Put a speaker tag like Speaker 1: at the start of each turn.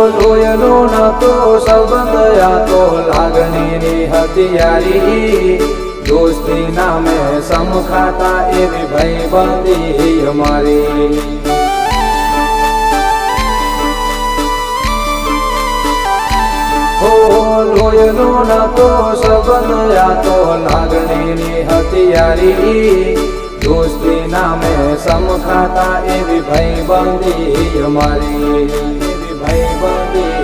Speaker 1: લોહીનો નતો સંબંધ આ તો લાગણીની હથિયારી દોસ્તી નામે સમખાતા એવી ભાઈબંધી અમારી લોહીનો નતો સંબંધ આ તો લાગણીની હથિયારી દોસ્તી નામે સમખાતા એવી ભાઈબંધી અમારી એવી ભાઈબંધી